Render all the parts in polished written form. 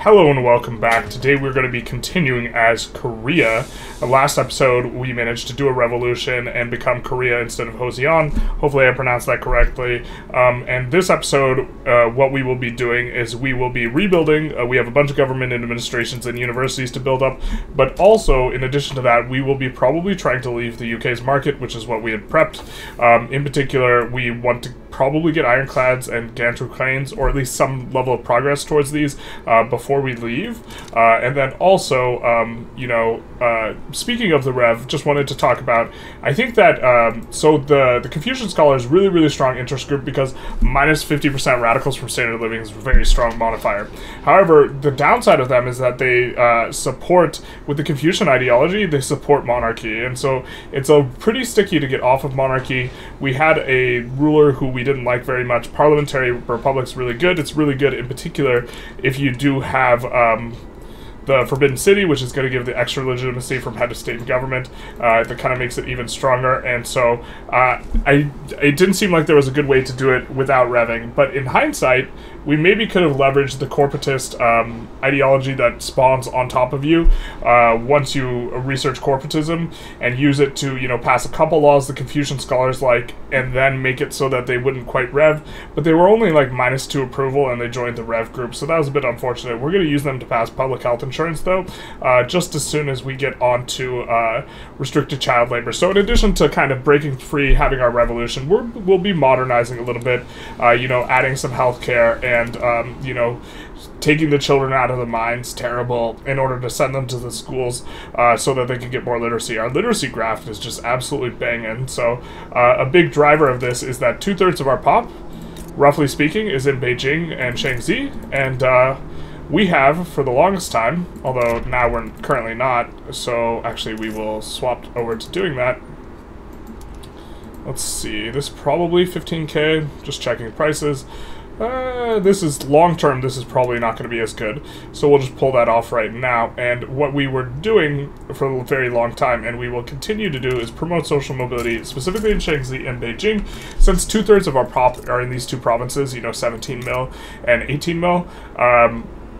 Hello and welcome back. Today we're going to be continuing as Korea. The last episode we managed to do a revolution and become Korea instead of Joseon. Hopefully I pronounced that correctly. And this episode, what we will be doing is we will be rebuilding. We have a bunch of government administrations and universities to build up, but also in addition to that we will be probably trying to leave the UK's market, which is what we had prepped. In particular, we want to probably get ironclads and gantry cranes, or at least some level of progress towards these before we leave. And then also, speaking of the Rev, just wanted to talk about, I think that, so the Confucian Scholars really strong interest group because minus 50% radicals from standard living is a very strong modifier. However, the downside of them is that they support, with the Confucian ideology, they support monarchy, and so it's pretty sticky to get off of monarchy. We had a ruler who we didn't like very much. Parliamentary republic's really good. It's really good in particular if you do have the Forbidden City, which is going to give the extra legitimacy from head of state and government. That kind of makes it even stronger, and so it didn't seem like there was a good way to do it without revving, but in hindsight, we maybe could have leveraged the corporatist ideology that spawns on top of you once you research corporatism and use it to, pass a couple laws the Confucian Scholars like, and then make it so that they wouldn't quite rev, but they were only like -2 approval and they joined the rev group, so that was a bit unfortunate. We're going to use them to pass public health insurance though, just as soon as we get onto restricted child labor. So in addition to kind of breaking free, having our revolution, we'll be modernizing a little bit, adding some healthcare and taking the children out of the mines, terrible, in order to send them to the schools so that they can get more literacy. Our literacy graph is just absolutely banging. So a big driver of this is that 2/3 of our pop, roughly speaking, is in Beijing and Shaanxi, and we have, for the longest time, although now we're currently not, so actually we will swap over to doing that. Let's see, this is probably 15k, just checking prices. This is long-term, this is probably not going to be as good, so we'll just pull that off right now. And what we were doing for a very long time, and we will continue to do, is promote social mobility, specifically in Shaanxi and Beijing. Since 2/3 of our prop are in these two provinces, 17 mil and 18 mil,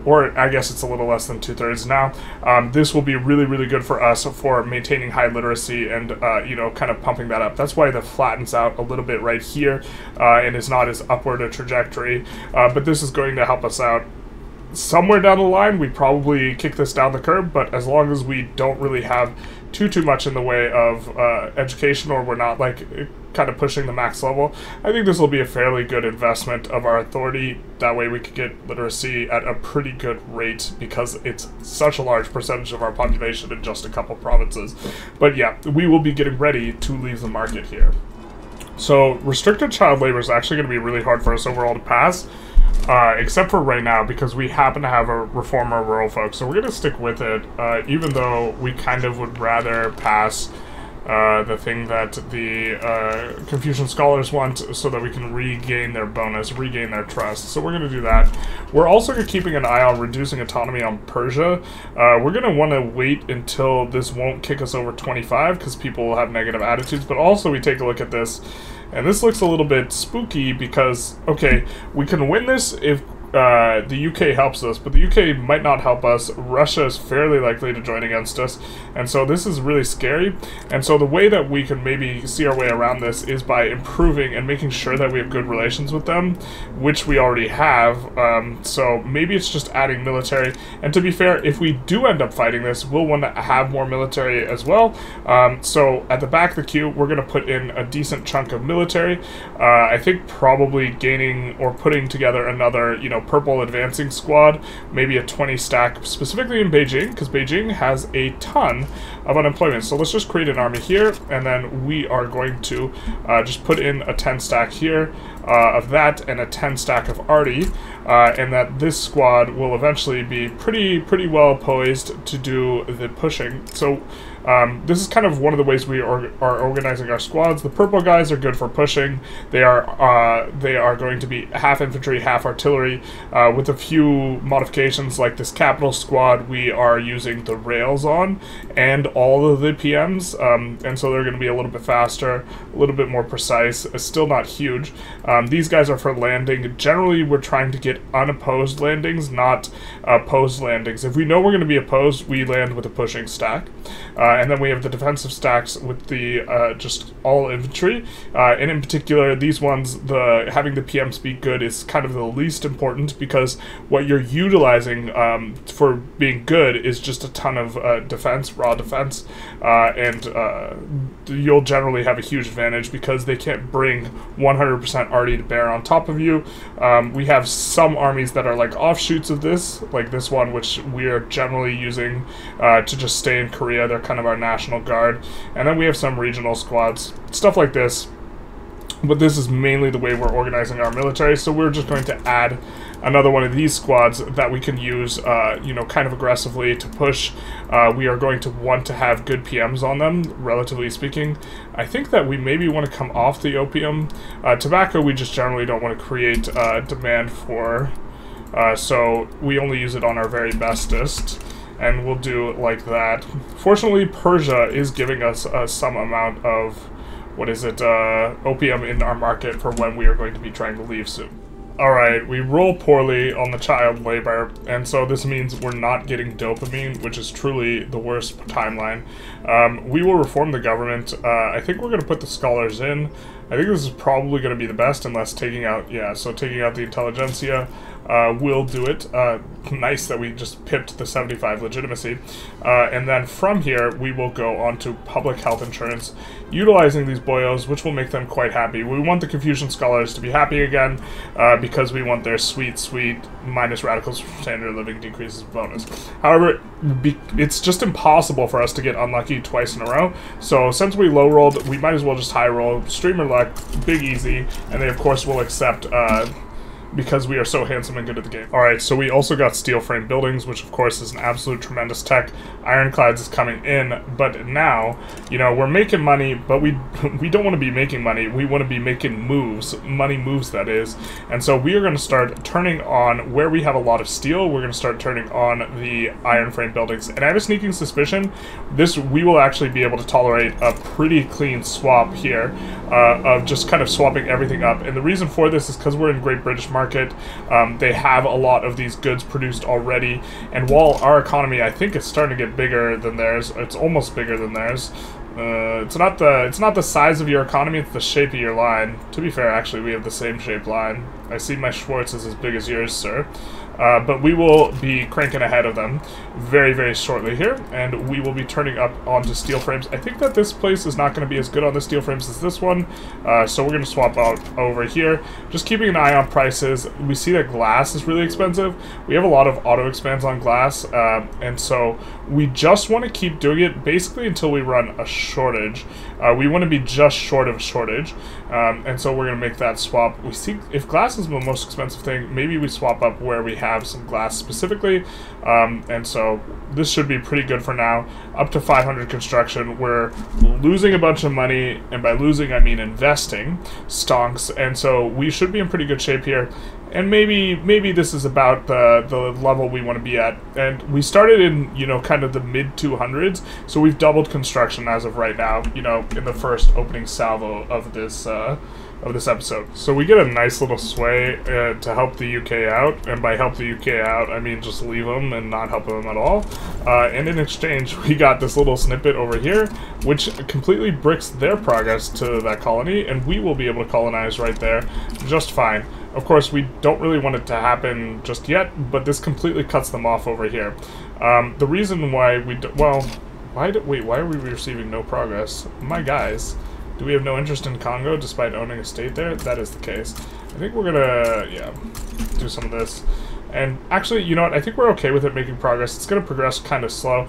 or I guess it's a little less than 2/3 now. This will be really good for us for maintaining high literacy and, kind of pumping that up. That's why that flattens out a little bit right here and is not as upward a trajectory. But this is going to help us out. Somewhere down the line, we probably kick this down the curb, but as long as we don't really have too much in the way of education, or we're not like kind of pushing the max level, I think this will be a fairly good investment of our authority. That way we could get literacy at a pretty good rate because it's such a large percentage of our population in just a couple provinces. But yeah, we will be getting ready to leave the market here. So restricted child labor is actually going to be really hard for us overall to pass. Except for right now, because we happen to have a reformer rural folk, so we're going to stick with it, even though we kind of would rather pass the thing that the Confucian Scholars want, so that we can regain their bonus, regain their trust. So we're going to do that. We're also keeping an eye on reducing autonomy on Persia. We're going to want to wait until this won't kick us over 25, because people will have negative attitudes, but also we take a look at this, and this looks a little bit spooky because, okay, we can win this if the UK helps us, but the UK might not help us. Russia is fairly likely to join against us, and so this is really scary. And so the way that we can maybe see our way around this is by improving and making sure that we have good relations with them, which we already have. So maybe it's just adding military, and to be fair, if we do end up fighting this, we'll want to have more military as well. So at the back of the queue, we're going to put in a decent chunk of military. I think probably gaining or putting together another, purple advancing squad, maybe a 20 stack, specifically in Beijing, because Beijing has a ton of unemployment. So let's just create an army here, and then we are going to just put in a 10 stack here of that, and a 10 stack of arty, and that this squad will eventually be pretty well poised to do the pushing. So this is kind of one of the ways we are organizing our squads. The purple guys are good for pushing. They are going to be half infantry, half artillery, with a few modifications like this capital squad we are using the rails on, and all of the PMs, and so they're going to be a little bit faster, a little bit more precise. It's still not huge, These guys are for landing. Generally, we're trying to get unopposed landings, not opposed landings. If we know we're going to be opposed, we land with a pushing stack. And then we have the defensive stacks with the just all infantry. And in particular, these ones, having the PM speed good is kind of the least important, because what you're utilizing for being good is just a ton of defense, raw defense, and you'll generally have a huge advantage because they can't bring 100% arty to bear on top of you. We have some armies that are like offshoots of this, like this one, which we are generally using to just stay in Korea. They're kind of our national guard. And then we have some regional squads, stuff like this. But this is mainly the way we're organizing our military, so we're just going to add another one of these squads that we can use, you know, kind of aggressively to push. We are going to want to have good PMs on them, relatively speaking. I think that we maybe want to come off the opium. Tobacco, we just generally don't want to create demand for, so we only use it on our very bestest, and we'll do it like that. Fortunately, Persia is giving us some amount of, opium in our market for when we are going to be trying to leave soon. Alright, we roll poorly on the child labor, and so this means we're not getting dopamine, which is truly the worst timeline. We will reform the government. I think we're going to put the scholars in. I think this is probably going to be the best, unless taking out, yeah, so taking out the Intelligentsia will do it. Nice that we just pipped the 75 legitimacy. And then from here, we will go on to public health insurance, utilizing these boyos, which will make them quite happy. We want the Confucian scholars to be happy again, because we want their sweet, sweet minus radicals standard of living decreases bonus. However, it's just impossible for us to get unlucky twice in a row. So since we low rolled, we might as well just high roll, streamer luck, big easy, and they of course will accept because we are so handsome and good at the game. Alright, so we also got steel frame buildings, which of course is an absolute tremendous tech. Ironclads is coming in, but now, you know, we're making money, but we don't want to be making money, we want to be making moves, money moves that is. And so we are going to start turning on, where we have a lot of steel, we're going to start turning on the iron frame buildings. And I have a sneaking suspicion, we will actually be able to tolerate a pretty clean swap here, of just kind of swapping everything up. And the reason for this is because we're in Great British market. They have a lot of these goods produced already, and while our economy, I think, is starting to get bigger than theirs, it's almost bigger than theirs. It's not the size of your economy, it's the shape of your line. To be fair, actually, we have the same shaped line. I see my Schwartz is as big as yours, sir. But we will be cranking ahead of them very, very shortly here, and we will be turning up onto steel frames. I think that this place is not going to be as good on the steel frames as this one, so we're going to swap out over here. Just keeping an eye on prices. We see that glass is really expensive. We have a lot of auto expands on glass, and so we just want to keep doing it basically until we run a shortage. We want to be just short of a shortage, and so we're going to make that swap. We see if glass is the most expensive thing, maybe we swap up where we have some glass specifically, and so this should be pretty good for now. Up to 500 construction, we're losing a bunch of money, and by losing I mean investing stonks, and so we should be in pretty good shape here. And maybe this is about the level we want to be at. And we started in, you know, kind of the mid 200s, so we've doubled construction as of right now, you know, in the first opening salvo of this episode. So we get a nice little sway to help the UK out, and by help the UK out, I mean just leave them and not help them at all. And in exchange, we got this little snippet over here, which completely bricks their progress to that colony, and we will be able to colonize right there just fine. Of course, we don't really want it to happen just yet, but this completely cuts them off over here. The reason why we why are we receiving no progress? My guys, do we have no interest in Congo despite owning a state there? That is the case. I think we're gonna, yeah, do some of this. And actually, you know what, I think we're okay with it making progress. It's gonna progress kind of slow.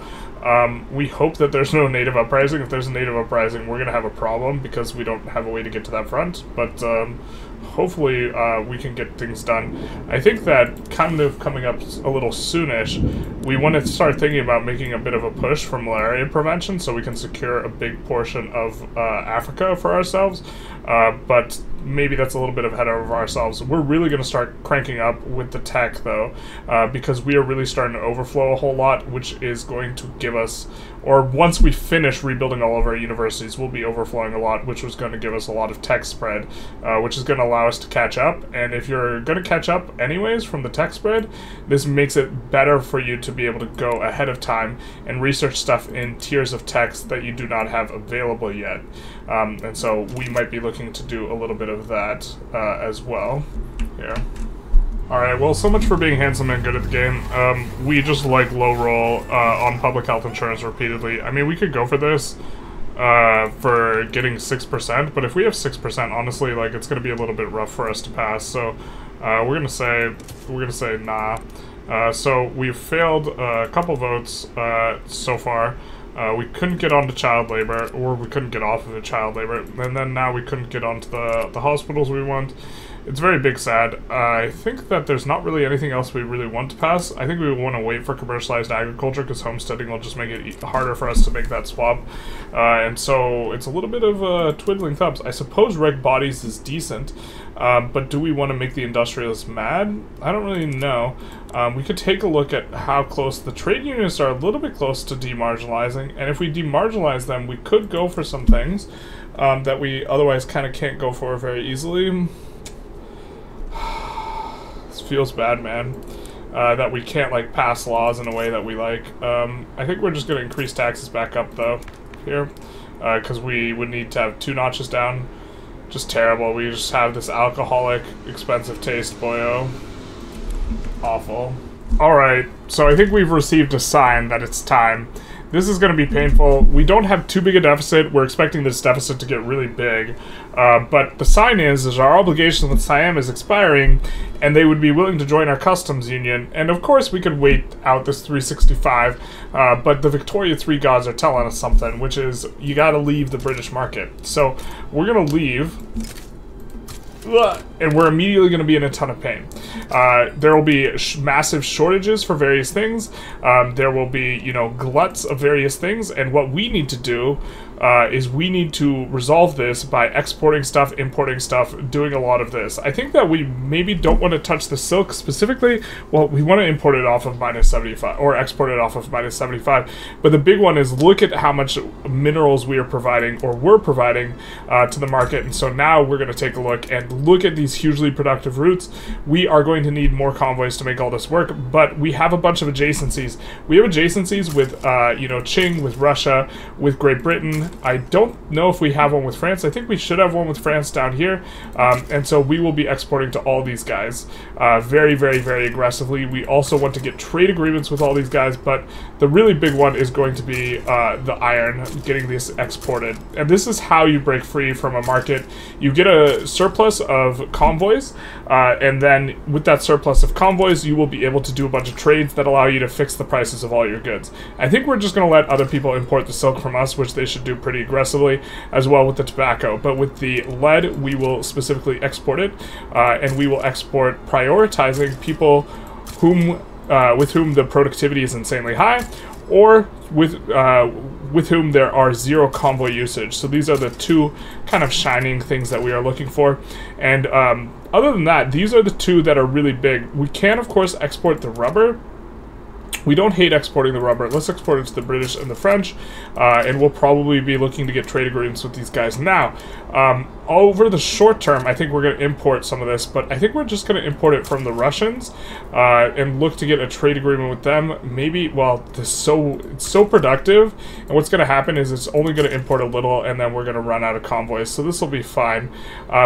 We hope that there's no native uprising. If there's a native uprising, we're gonna have a problem because we don't have a way to get to that front, but hopefully we can get things done. I think that kind of coming up a little soonish, we want to start thinking about making a bit of a push for malaria prevention so we can secure a big portion of Africa for ourselves. But maybe that's a little bit ahead of ourselves. We're really going to start cranking up with the tech, though, because we are really starting to overflow a whole lot, which is going to give us, or once we finish rebuilding all of our universities, we'll be overflowing a lot, which was going to give us a lot of tech spread, which is going to allow us to catch up. And if you're going to catch up anyways from the tech spread, this makes it better for you to be able to go ahead of time and research stuff in tiers of text that you do not have available yet. And so we might be looking to do a little bit of that as well here. Alright, well, so much for being handsome and good at the game. We just like low roll on public health insurance repeatedly. I mean, we could go for this for getting 6%, but if we have 6%, honestly, like, it's going to be a little bit rough for us to pass. So we're gonna say nah. So we've failed a couple votes so far. We couldn't get onto child labor, or we couldn't get off of the child labor, and then now we couldn't get onto the hospitals we want. It's very big sad. I think that there's not really anything else we really want to pass. I think we want to wait for commercialized agriculture, because homesteading will just make it harder for us to make that swap. And so it's a little bit of twiddling thumbs. I suppose reg bodies is decent, but do we want to make the industrialists mad? I don't really know. We could take a look at how close the trade unionists are, a little bit close to demarginalizing, and if we demarginalize them, we could go for some things that we otherwise kind of can't go for very easily. This feels bad, man. That we can't, like, pass laws in a way that we like. I think we're just going to increase taxes back up, though, here, because we would need to have 2 notches down. Just terrible. We just have this alcoholic, expensive taste, boyo. Awful. Alright, so I think we've received a sign that it's time. This is going to be painful. We don't have too big a deficit. We're expecting this deficit to get really big. But the sign is our obligation with Siam is expiring, and they would be willing to join our customs union. And of course, we could wait out this 365, but the Victoria 3 gods are telling us something, which is you got to leave the British market. So we're going to leave, and we're immediately going to be in a ton of pain. There will be massive shortages for various things. There will be, you know, gluts of various things, and what we need to do is we need to resolve this by exporting stuff, importing stuff, doing a lot of this. I think that we maybe don't want to touch the silk specifically. Well, we want to import it off of -75, or export it off of -75. But the big one is look at how much minerals we are providing, or we're providing, to the market. And so now we're going to take a look and look at these hugely productive routes. We are going to need more convoys to make all this work, but we have a bunch of adjacencies. We have adjacencies with, you know, Qing, with Russia, with Great Britain. I don't know if we have one with France. I think we should have one with France down here. And so we will be exporting to all these guys very, very, very aggressively. We also want to get trade agreements with all these guys, but the really big one is going to be the iron, getting this exported. And this is how you break free from a market. You get a surplus of convoys, and then with that surplus of convoys, you will be able to do a bunch of trades that allow you to fix the prices of all your goods. I think we're just going to let other people import the silk from us, which they should do pretty aggressively, as well with the tobacco. But with the lead, we will specifically export it, and we will export prioritizing people with whom the productivity is insanely high, or with whom there are 0 convoy usage. So these are the 2 kind of shining things that we are looking for. And other than that, these are the 2 that are really big. We can, of course, export the rubber. We don't hate exporting the rubber. Let's export it to the British and the French, and we'll probably be looking to get trade agreements with these guys. Now, over the short term, I think we're going to import some of this, but I think we're just going to import it from the Russians and look to get a trade agreement with them. Maybe, well, it's so productive, and what's going to happen is it's only going to import a little, and then we're going to run out of convoys, so this will be fine.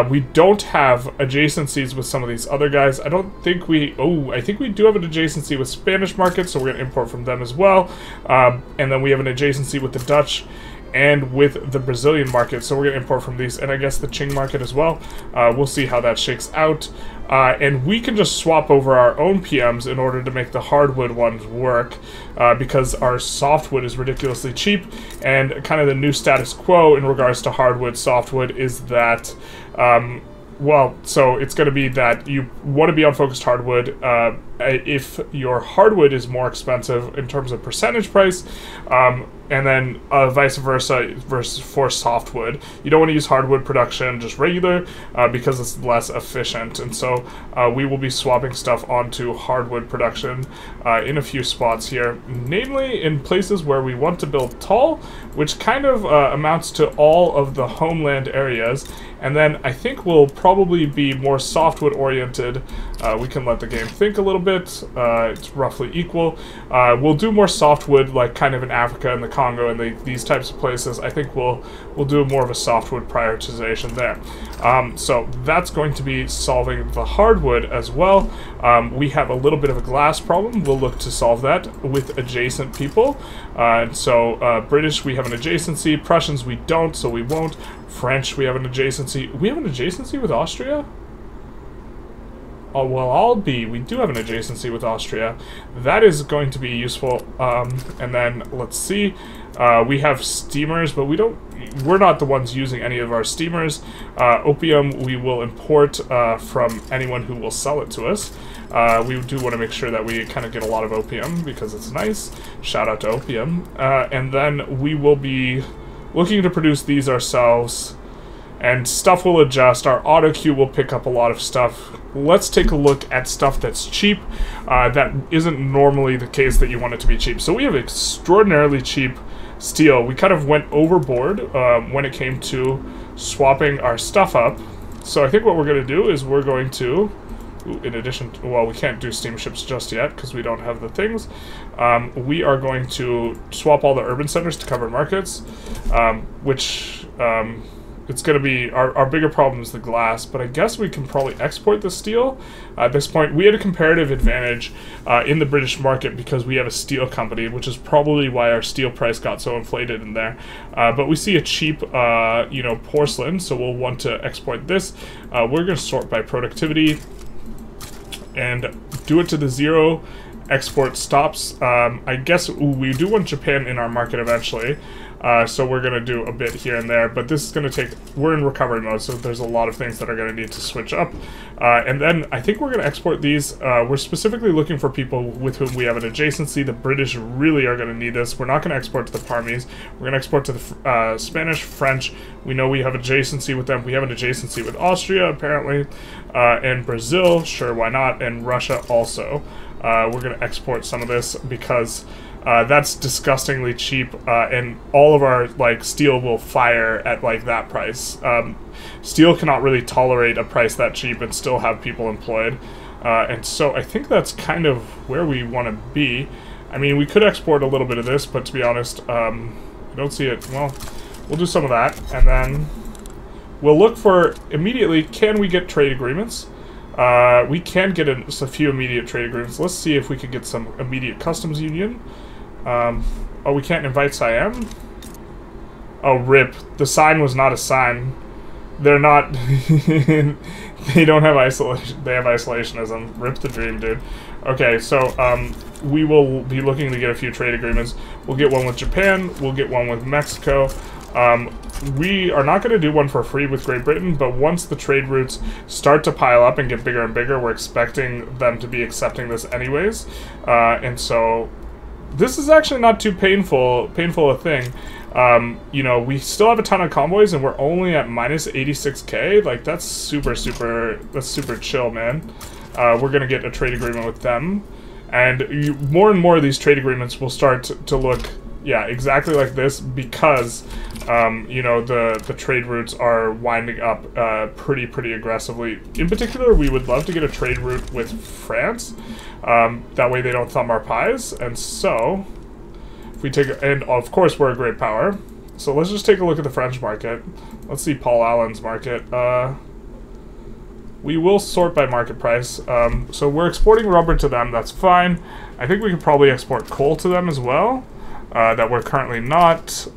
We don't have adjacencies with some of these other guys. I don't think I think we do have an adjacency with Spanish markets, so we're going to import from them as well. And then we have an adjacency with the Dutch and with the Brazilian market, so we're going to import from these, and I guess the Qing market as well. We'll see how that shakes out. And we can just swap over our own PMs in order to make the hardwood ones work, because our softwood is ridiculously cheap, and kind of the new status quo in regards to hardwood, softwood is that, well, so it's going to be that you want to be on focused hardwood, if your hardwood is more expensive in terms of percentage price, and then vice versa for softwood. You don't want to use hardwood production, just regular, because it's less efficient. And so we will be swapping stuff onto hardwood production in a few spots here, namely in places where we want to build tall, which kind of amounts to all of the homeland areas. And then I think we'll probably be more softwood oriented. We can let the game think a little bit. It's roughly equal. We'll do more softwood, like kind of in Africa and the Congo and these types of places. I think we'll do more of a softwood prioritization there. So that's going to be solving the hardwood as well. We have a little bit of a glass problem. We'll look to solve that with adjacent people. And so British, we have an adjacency. Prussians, we don't, so we won't. French, we have an adjacency. We have an adjacency with Austria? Oh, well, we do have an adjacency with Austria. That is going to be useful. And then, let's see. We have steamers, but we're not the ones using any of our steamers. Opium, we will import from anyone who will sell it to us. We do want to make sure that we kind of get a lot of opium, because it's nice. Shout out to opium. And then we will be looking to produce these ourselves. And stuff will adjust. Our auto queue will pick up a lot of stuff. Let's take a look at stuff that's cheap. That isn't normally the case that you want it to be cheap. So we have extraordinarily cheap steel. We kind of went overboard when it came to swapping our stuff up. So I think what we're going to do is we're going to, in addition to, well, we can't do steamships just yet because we don't have the things. We are going to swap all the urban centers to covered markets, which... it's going to be, our bigger problem is the glass, but I guess we can probably export the steel. At this point, we had a comparative advantage in the British market because we have a steel company, which is probably why our steel price got so inflated in there. But we see a cheap, porcelain, so we'll want to export this. We're going to sort by productivity and do it to the 0 export stops. I guess we do want Japan in our market eventually. So we're going to do a bit here and there, but this is going to take, we're in recovery mode, so there's a lot of things that are going to need to switch up. And then I think we're going to export these. We're specifically looking for people with whom we have an adjacency. The British really are going to need this. We're not going to export to the Parmese. We're going to export to the Spanish, French. We know we have adjacency with them. We have an adjacency with Austria, apparently, and Brazil, sure, why not, and Russia also. We're going to export some of this because... that's disgustingly cheap, and all of our, steel will fire at, that price. Steel cannot really tolerate a price that cheap and still have people employed. And so I think that's kind of where we want to be. I mean, we could export a little bit of this, but to be honest, I don't see it. Well, we'll do some of that, and then we'll look for, immediately, can we get trade agreements? We can get a few immediate trade agreements. Let's see if we could get some immediate customs union. Oh, we can't invite Siam? Oh, rip. The sign was not a sign. They're not... they don't have isolation. They have isolationism. Rip the dream, dude. Okay, so, we will be looking to get a few trade agreements. We'll get one with Japan. We'll get one with Mexico. We are not going to do one for free with Great Britain, but once the trade routes start to pile up and get bigger and bigger, we're expecting them to be accepting this anyways. And so... this is actually not too painful a thing. We still have a ton of convoys, and we're only at minus 86k. That's super chill, man. We're gonna get a trade agreement with them, and more and more of these trade agreements will start to look, yeah, exactly like this because, the trade routes are winding up pretty aggressively. In particular, we would love to get a trade route with France. That way they don't thumb our pies. And so, if we take, and of course we're a great power. So let's just take a look at the French market. Let's see Paul Allen's market. We will sort by market price. So we're exporting rubber to them, that's fine. I think we could probably export coal to them as well. That we're currently not,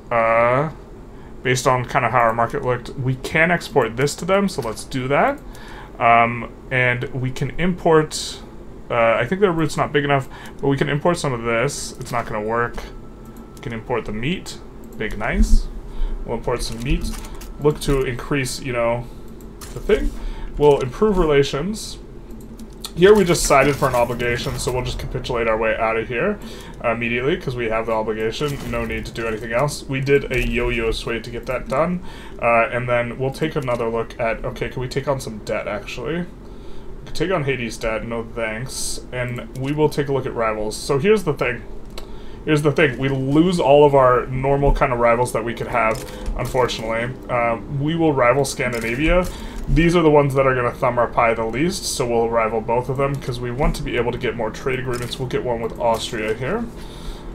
based on kind of how our market looked. We can export this to them, so let's do that. And we can import, I think their route's not big enough, but we can import some of this. It's not going to work. We can import the meat. Big, nice. We'll import some meat. Look to increase, the thing. We'll improve relations. Here we just sided for an obligation, so we'll just capitulate our way out of here immediately because we have the obligation. No need to do anything else. We did a yo-yo sway to get that done. And then we'll take another look at, okay, can we take on some debt actually? We can take on Hades' debt, no thanks. And we will take a look at rivals. So here's the thing. Here's the thing, we lose all of our normal kind of rivals that we could have, unfortunately. We will rival Scandinavia. These are the ones that are going to thumb our pie the least, so we'll rival both of them because we want to be able to get more trade agreements. We'll get one with Austria here.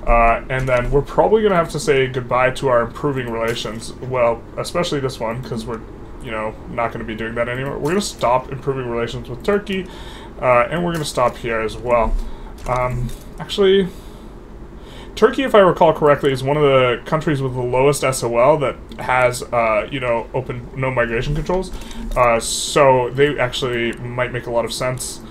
And then we're probably going to have to say goodbye to our improving relations. Well, especially this one, because we're, you know, not going to be doing that anymore. We're going to stop improving relations with Turkey, and we're going to stop here as well. Actually, Turkey, if I recall correctly, is one of the countries with the lowest SOL that has, you know, no migration controls. So they actually might make a lot of sense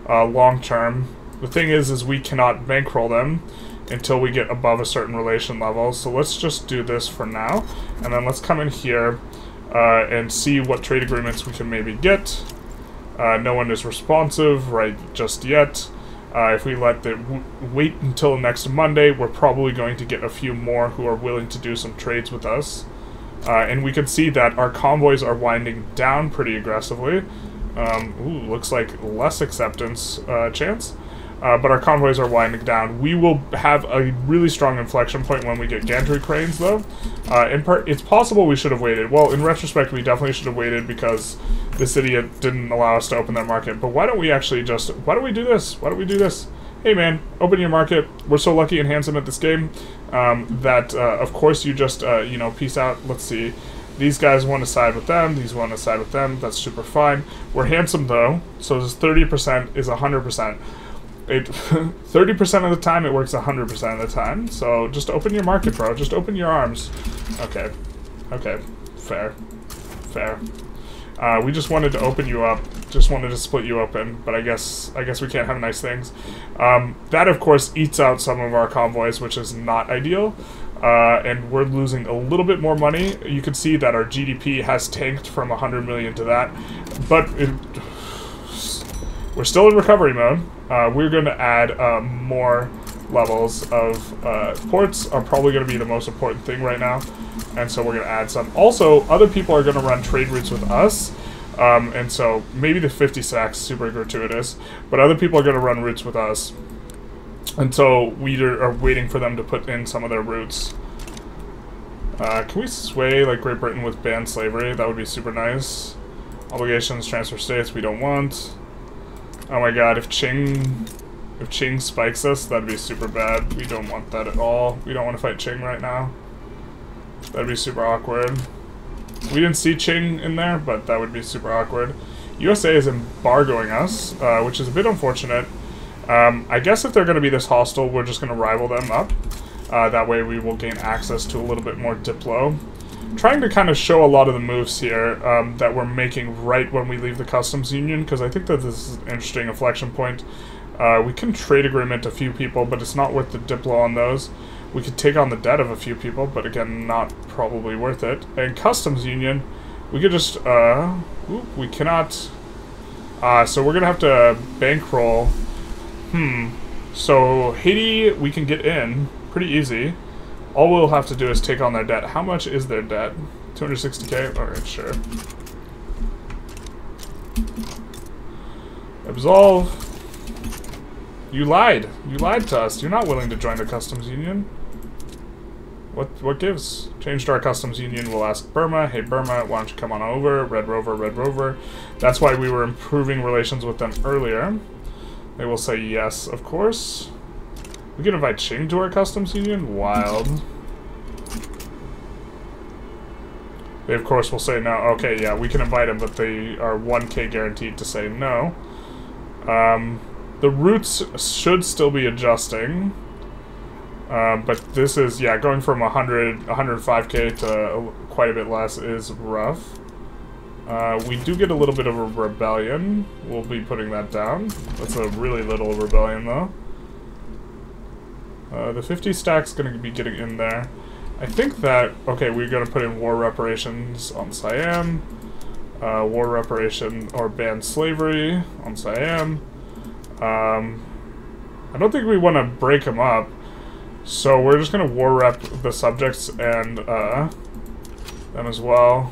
long term. The thing is we cannot bankroll them until we get above a certain relation level. So let's just do this for now, and then let's come in here and see what trade agreements we can maybe get. No one is responsive right just yet. If we wait until next Monday, we're probably going to get a few more who are willing to do some trades with us. And we can see that our convoys are winding down pretty aggressively. Ooh, looks like less acceptance chance. But our convoys are winding down. We will have a really strong inflection point when we get gantry cranes, though. In part, it's possible we should have waited. Well, in retrospect, we definitely should have waited because this idiot didn't allow us to open that market. But why don't we actually just... Why don't we do this? Why don't we do this? Hey, man, open your market. We're so lucky and handsome at this game that, of course, you just, you know, peace out. Let's see. These guys want to side with them. These want to side with them. That's super fine. We're handsome, though. So this 30% is 100%. 30% of the time it works 100% of the time. So just open your market, bro. Just open your arms. Okay. Okay. Fair. Fair. We just wanted to open you up. Just wanted to split you open. But I guess we can't have nice things. That, of course, eats out some of our convoys, which is not ideal. And we're losing a little bit more money. You can see that our GDP has tanked from 100 million to that. But we're still in recovery mode. We're going to add more levels of ports are probably going to be the most important thing right now. And so we're going to add some. Also, other people are going to run trade routes with us. And so maybe the 50 stacks is super gratuitous. But other people are going to run routes with us. And so we are waiting for them to put in some of their routes. Can we sway like Great Britain with banned slavery? That would be super nice. Obligations, transfer states, we don't want. Oh my god, if Qing spikes us, that'd be super bad. We don't want that at all. We don't want to fight Qing right now. That'd be super awkward. We didn't see Qing in there, but that would be super awkward. USA is embargoing us, which is a bit unfortunate. I guess if they're going to be this hostile, we're just going to rival them up. That way we will gain access to a little bit more Diplo. Trying to kind of show a lot of the moves here that we're making right when we leave the customs union, because I think that this is an interesting inflection point. We can trade agreement a few people, but it's not worth the Diplo on those. We could take on the debt of a few people, but again, not probably worth it. And customs union, we could just, we cannot, so we're going to have to bankroll. So Haiti, we can get in pretty easy. All we'll have to do is take on their debt. How much is their debt? 260k? Alright, sure. Absolve. You lied. You lied to us. You're not willing to join the customs union. What gives? Changed our customs union. We'll ask Burma. Hey, Burma, why don't you come on over? Red Rover, Red Rover. That's why we were improving relations with them earlier. They will say yes, of course. We can invite Qing to our customs union? Wild. They, of course, will say no. Okay, yeah, we can invite them, but they are 1k guaranteed to say no. The routes should still be adjusting. But this is, yeah, going from 105k to quite a bit less is rough. We do get a little bit of a rebellion. We'll be putting that down. That's a really little rebellion, though. The 50 stack's going to be getting in there. I think that, okay, we're going to put in war reparations on Siam. War reparation or ban slavery on Siam. I don't think we want to break them up. So we're just going to war rep the subjects and them as well.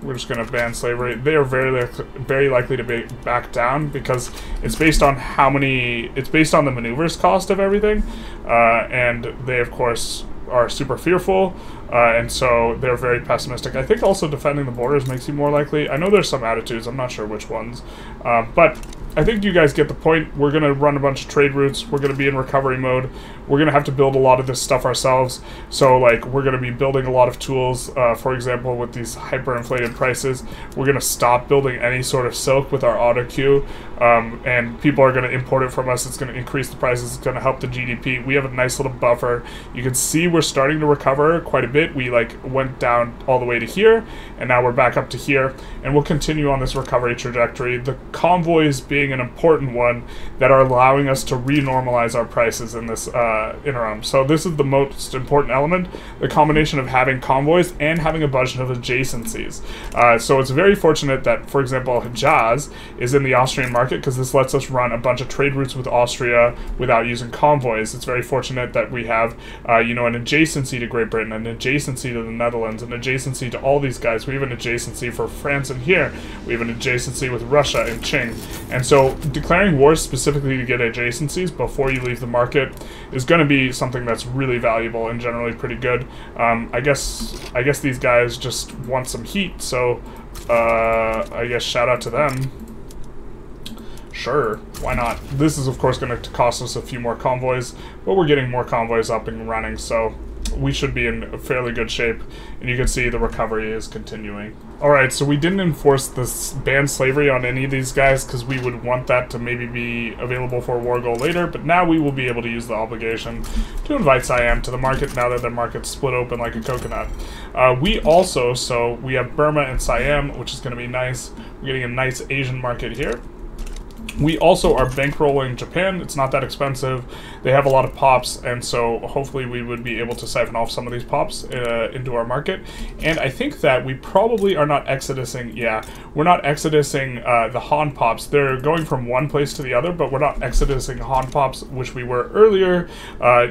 We're just going to ban slavery. They are very likely to be back down because it's based on how many... It's based on the maneuvers cost of everything. And they, of course, are super fearful. And so they're very pessimistic. I think also defending the borders makes you more likely. I know there's some attitudes. I'm not sure which ones. But I think you guys get the point. We're going to run a bunch of trade routes. We're going to be in recovery mode. We're going to have to build a lot of this stuff ourselves. So, like, we're going to be building a lot of tools. For example, with these hyperinflated prices, we're going to stop building any sort of silk with our auto queue. And people are going to import it from us. It's going to increase the prices. It's going to help the GDP. We have a nice little buffer. You can see we're starting to recover quite a bit. We, like, went down all the way to here, and now we're back up to here. And we'll continue on this recovery trajectory. The convoys being an important one that are allowing us to renormalize our prices in this interim. So this is the most important element, the combination of having convoys and having a budget of adjacencies. So it's very fortunate that, for example, Hejaz is in the Austrian market because this lets us run a bunch of trade routes with Austria without using convoys. It's very fortunate that we have, you know, an adjacency to Great Britain, an adjacency to the Netherlands, an adjacency to all these guys. We have an adjacency for France and here. We have an adjacency with Russia and Qing. And so declaring wars specifically to get adjacencies before you leave the market is going to be something that's really valuable and generally pretty good. I guess these guys just want some heat, so I guess shout out to them. Sure, why not? This is of course going to cost us a few more convoys, but we're getting more convoys up and running, so we should be in fairly good shape, and you can see the recovery is continuing. Alright, so we didn't enforce this ban slavery on any of these guys because we would want that to maybe be available for a war goal later, but now we will be able to use the obligation to invite Siam to the market now that their market's split open like a coconut. We also, so we have Burma and Siam, which is going to be nice. We're getting a nice Asian market here. We also are bankrolling Japan. It's not that expensive. They have a lot of pops, and so hopefully we would be able to siphon off some of these pops into our market. And I think that we probably are not exodusing, yeah, we're not exodusing the Han pops. They're going from one place to the other, but we're not exodusing Han pops, which we were earlier,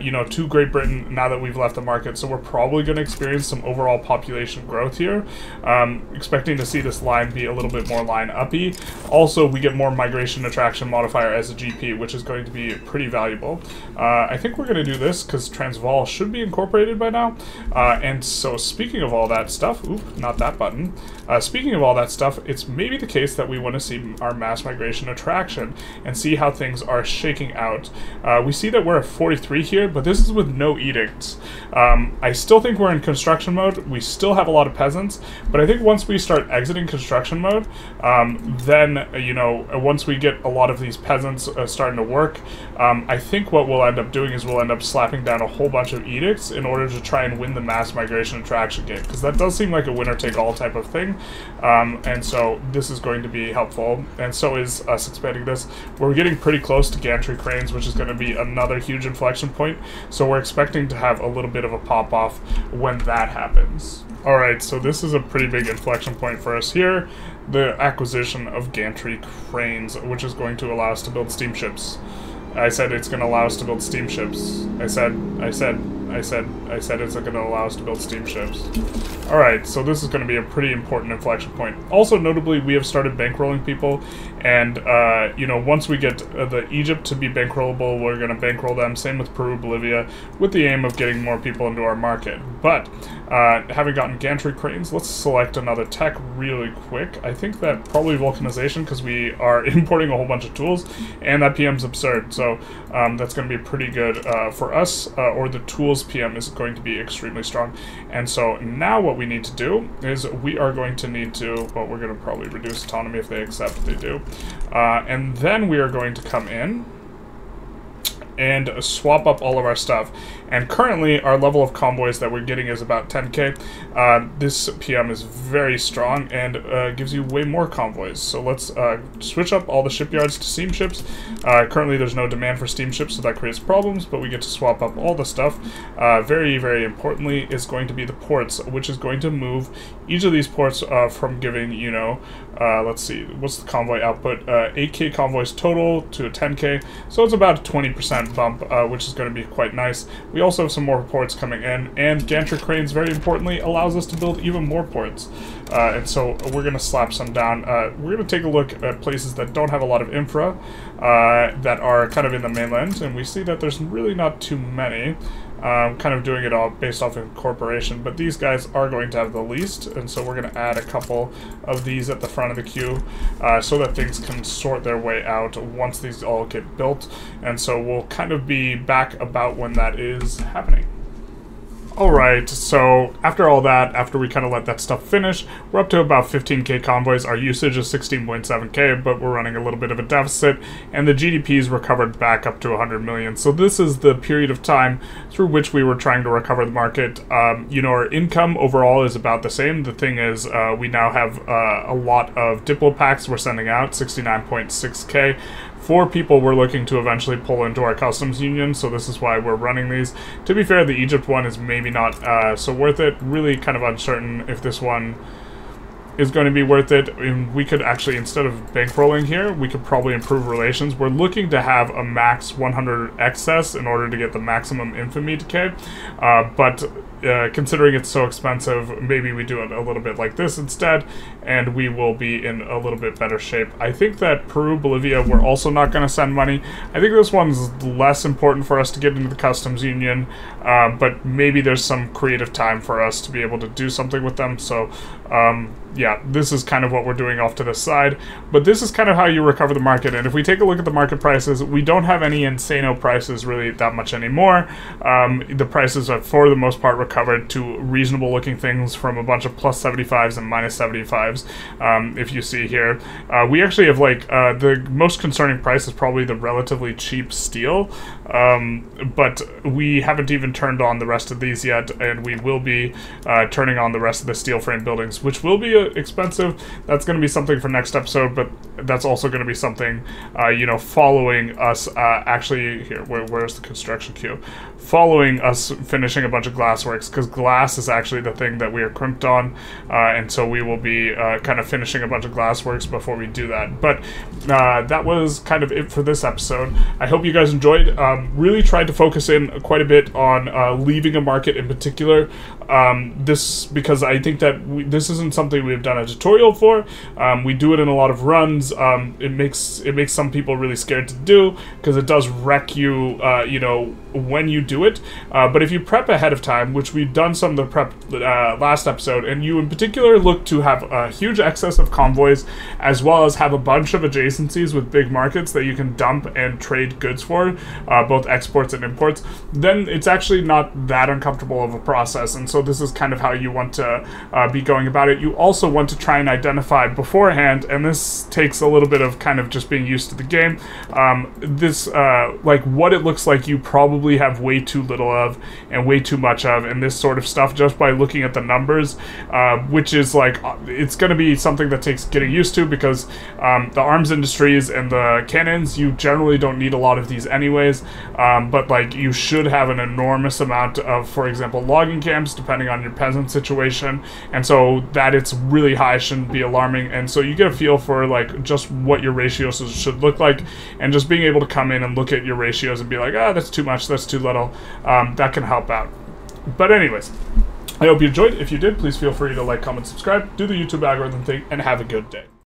you know, to Great Britain now that we've left the market. So we're probably going to experience some overall population growth here. Expecting to see this line be a little bit more line-uppy. Also, we get more migration attraction modifier as a GP, which is going to be pretty valuable. I think we're going to do this because Transvaal should be incorporated by now. And so speaking of all that stuff, oop, not that button. Speaking of all that stuff, it's maybe the case that we want to see our mass migration attraction and see how things are shaking out. We see that we're at 43 here, but this is with no edicts. I still think we're in construction mode. We still have a lot of peasants, but I think once we start exiting construction mode, then, you know, once we get a lot of these peasants starting to work, I think what we'll end up doing is we'll end up slapping down a whole bunch of edicts in order to try and win the mass migration attraction game, because that does seem like a winner-take-all type of thing, and so this is going to be helpful, and so is us expanding this. We're getting pretty close to gantry cranes, which is going to be another huge inflection point, so we're expecting to have a little bit of a pop-off when that happens. Alright, so this is a pretty big inflection point for us here. The acquisition of gantry cranes, which is going to allow us to build steamships. I said it's going to allow us to build steamships. I said it's going to allow us to build steamships. Alright, so this is going to be a pretty important inflection point. Also, notably, we have started bankrolling people, and, you know, once we get the Egypt to be bankrollable, we're going to bankroll them. Same with Peru, Bolivia, with the aim of getting more people into our market. But, having gotten gantry cranes, let's select another tech really quick. I think that probably vulcanization, because we are importing a whole bunch of tools, and that PM's absurd. So, that's going to be pretty good for us, or the tools PM is going to be extremely strong. And so now what we need to do is we are going to need to, well, we're going to probably reduce autonomy if they accept they do. And then we are going to come in and swap up all of our stuff. And currently, our level of convoys that we're getting is about 10k. This PM is very strong and gives you way more convoys. So let's switch up all the shipyards to steamships. Currently, there's no demand for steamships, so that creates problems, but we get to swap up all the stuff. Very, very importantly is going to be the ports, which is going to move each of these ports from giving, you know, let's see, what's the convoy output? 8k convoys total to a 10k, so it's about a 20% bump, which is going to be quite nice. We also have some more ports coming in, and gantry cranes, very importantly, allows us to build even more ports. And so we're going to slap some down. We're going to take a look at places that don't have a lot of infra, that are kind of in the mainland, and we see that there's really not too many. Kind of doing it all based off incorporation, but these guys are going to have the least, and so we're going to add a couple of these at the front of the queue, so that things can sort their way out once these all get built, and so we'll kind of be back about when that is happening. Alright, so after all that, after we kind of let that stuff finish, we're up to about 15k convoys. Our usage is 16.7k, but we're running a little bit of a deficit, and the GDP's recovered back up to 100 million. So this is the period of time through which we were trying to recover the market. You know, our income overall is about the same. The thing is, we now have a lot of Diplo packs we're sending out, 69.6k. 4 people we're looking to eventually pull into our customs union, so this is why we're running these. To be fair, the Egypt one is maybe not so worth it. Really kind of uncertain if this one is going to be worth it. And we could actually, instead of bankrolling here, we could probably improve relations. We're looking to have a max 100 excess in order to get the maximum infamy decay, but considering it's so expensive, maybe we do it a little bit like this instead, and we will be in a little bit better shape. I think that Peru, Bolivia, we're also not going to send money. I think this one's less important for us to get into the customs union, but maybe there's some creative time for us to be able to do something with them. So yeah, this is kind of what we're doing off to the side, but this is kind of how you recover the market. And if we take a look at the market prices, we don't have any insano prices really that much anymore. The prices are for the most part recovered to reasonable looking things from a bunch of plus 75s and minus 75s. If you see here, we actually have like the most concerning price is probably the relatively cheap steel, but we haven't even turned on the rest of these yet, and we will be turning on the rest of the steel frame buildings, which will be expensive. That's going to be something for next episode, but that's also going to be something, you know, following us, actually, here, where's the construction queue? Following us finishing a bunch of glassworks, because glass is actually the thing that we are crimped on, and so we will be kind of finishing a bunch of glassworks before we do that. But that was kind of it for this episode. I hope you guys enjoyed. Really tried to focus in quite a bit on leaving a market in particular, because I think that this isn't something we've done a tutorial for. We do it in a lot of runs. It makes some people really scared to do, because it does wreck you, you know, when you do it. But if you prep ahead of time, which we've done some of the prep last episode, and you in particular look to have a huge excess of convoys, as well as have a bunch of adjacencies with big markets that you can dump and trade goods for, both exports and imports, then it's actually not that uncomfortable of a process. And so this is kind of how you want to be going about it. You also want to try and identify beforehand, and this takes a little bit of kind of just being used to the game, like what it looks like you probably have way too little of and way too much of, and this sort of stuff, just by looking at the numbers, which is like, it's going to be something that takes getting used to, because the arms industries and the cannons, you generally don't need a lot of these anyways, but like you should have an enormous amount of, for example, logging camps, depending on your peasant situation, and so that it's really high shouldn't be alarming. And so you get a feel for like just what your ratios should look like, and just being able to come in and look at your ratios and be like, ah, that's too much, that's too little, that can help out. But anyways, I hope you enjoyed. If you did, please feel free to like, comment, subscribe, do the YouTube algorithm thing, and have a good day.